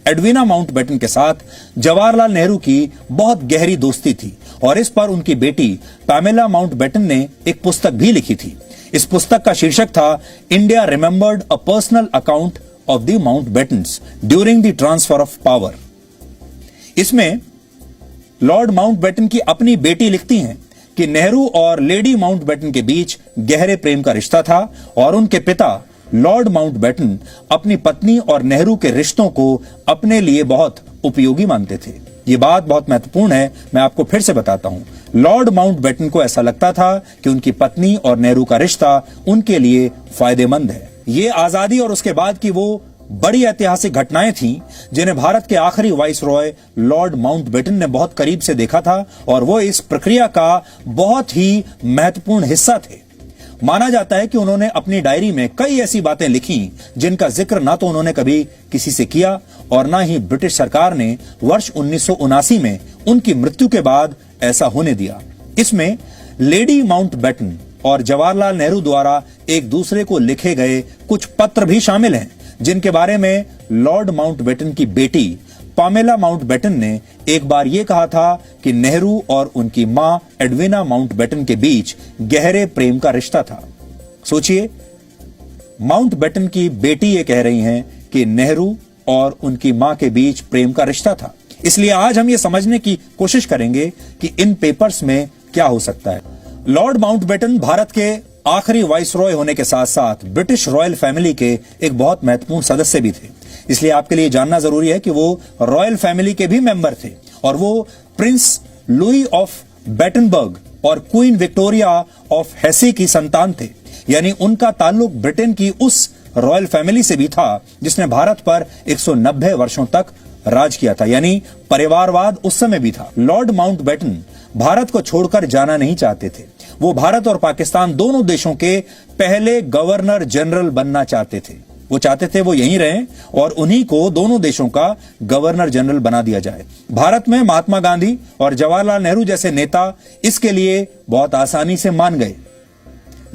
Edwina Mountbatten के साथ जवाहरलाल नेहरू की बहुत गहरी दोस्ती थी और इस पर उनकी बेटी पैमेला माउंटबेटन ने एक पुस्तक भी लिखी थी। इस पुस्तक का शीर्षक था India remembered a personal account of the Mountbattens during the transfer of power. इसमें लॉर्ड माउंटबेटन की अपनी बेटी लिखती हैं कि नेहरू और लेडी माउंटबेटन के बीच गहरे प्रेम का रिश्ता था और उनके पिता लॉर्ड माउंटबेटन अपनी पत्नी और नेहरू के रिश्तों को अपने लिए बहुत उपयोगी मानते थे। ये बात बहुत महत्वपूर्ण है, मैं आपको फिर से बताता हूं। लॉर्ड माउंटबेटन को ऐसा लगता था कि उनकी पत्नी और नेहरू का रिश्ता उनके लिए फायदेमंद है। ये आजादी और उसके बाद की वो बड़ी ऐतिहासिक घटनाएं थीं जिन्हें भारत के आखिरी वाइसरॉय लॉर्ड माउंटबेटन ने बहुत करीब से देखा था और वो इस प्रक्रिया का बहुत ही महत्वपूर्ण हिस्सा थे। माना जाता है कि उन्होंने अपनी डायरी में कई ऐसी बातें लिखी जिनका जिक्र ना तो उन्होंने कभी किसी से किया और ना ही ब्रिटिश सरकार ने वर्ष 1979 में उनकी मृत्यु के बाद ऐसा होने दिया। इसमें लेडी माउंटबेटन और जवाहरलाल नेहरू द्वारा एक दूसरे को लिखे गए कुछ पत्र भी शामिल हैं जिनके बारे में लॉर्ड माउंटबेटन की बेटी पैमेला माउंटबेटन ने एक बार यह कहा था कि नेहरू और उनकी मां एडविना माउंटबेटन के बीच गहरे प्रेम का रिश्ता था। सोचिए, माउंटबेटन की बेटी ये कह रही हैं कि नेहरू और उनकी मां के बीच प्रेम का रिश्ता था। इसलिए आज हम ये समझने की कोशिश करेंगे कि इन पेपर्स में क्या हो सकता है। लॉर्ड माउंटबेटन भारत के आखिरी वाइसरॉय होने के साथ साथ ब्रिटिश रॉयल फैमिली के एक बहुत महत्वपूर्ण सदस्य भी थे। इसलिए आपके लिए जानना जरूरी है कि वो रॉयल फैमिली के भी मेंबर थे और वो प्रिंस लुई ऑफ बेटनबर्ग और क्वीन विक्टोरिया ऑफ हेसे की संतान थे। यानी उनका ताल्लुक ब्रिटेन की उस रॉयल फैमिली से भी था जिसने भारत पर 190 वर्षों तक राज किया था। यानी परिवारवाद उस समय भी था। लॉर्ड माउंटबेटन भारत को छोड़कर जाना नहीं चाहते थे। वो भारत और पाकिस्तान दोनों देशों के पहले गवर्नर जनरल बनना चाहते थे। वो चाहते थे वो यहीं रहें और उन्हीं को दोनों देशों का गवर्नर जनरल बना दिया जाए। भारत में महात्मा गांधी और जवाहरलाल नेहरू जैसे नेता इसके लिए बहुत आसानी से मान गए,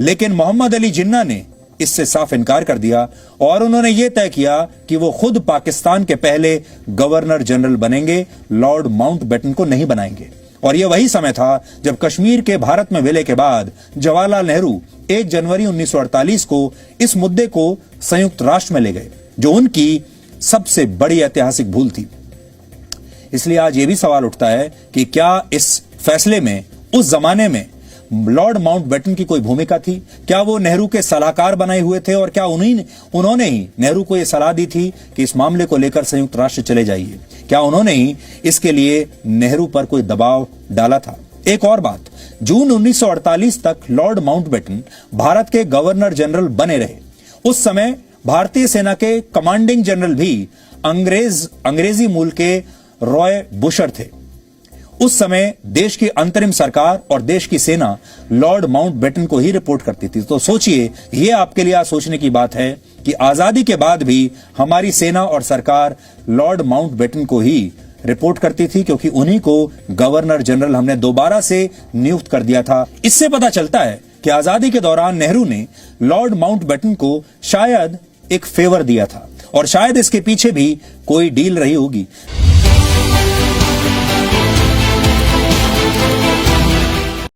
लेकिन मोहम्मद अली जिन्ना ने इससे साफ इनकार कर दिया और उन्होंने ये तय किया कि वो खुद पाकिस्तान के पहले गवर्नर जनरल बनेंगे, लॉर्ड माउंटबेटन को नहीं बनाएंगे। और यह वही समय था जब कश्मीर के भारत में विलय के बाद जवाहरलाल नेहरू 1 जनवरी 1948 को इस मुद्दे को संयुक्त राष्ट्र में ले गए, जो उनकी सबसे बड़ी ऐतिहासिक भूल थी। इसलिए आज यह भी सवाल उठता है कि क्या इस फैसले में उस जमाने में लॉर्ड माउंटबेटन की कोई भूमिका थी? क्या वो नेहरू के सलाहकार बनाए हुए थे और क्या उन्होंने ही नेहरू को यह सलाह दी थी कि इस मामले को लेकर संयुक्त राष्ट्र चले जाइए? क्या उन्होंने ही इसके लिए नेहरू पर कोई दबाव डाला था? एक और बात, जून 1948 तक लॉर्ड माउंटबेटन भारत के गवर्नर जनरल बने रहे। उस समय भारतीय सेना के कमांडिंग जनरल भी अंग्रेजी मूल के रॉय बुशर थे। उस समय देश की अंतरिम सरकार और देश की सेना लॉर्ड माउंटबेटन को ही रिपोर्ट करती थी। तो सोचिए, यह आपके लिए आज सोचने की बात है कि आजादी के बाद भी हमारी सेना और सरकार लॉर्ड माउंटबेटन को ही रिपोर्ट करती थी, क्योंकि उन्हीं को गवर्नर जनरल हमने दोबारा से नियुक्त कर दिया था। इससे पता चलता है कि आजादी के दौरान नेहरू ने लॉर्ड माउंटबेटन को शायद एक फेवर दिया था और शायद इसके पीछे भी कोई डील रही होगी।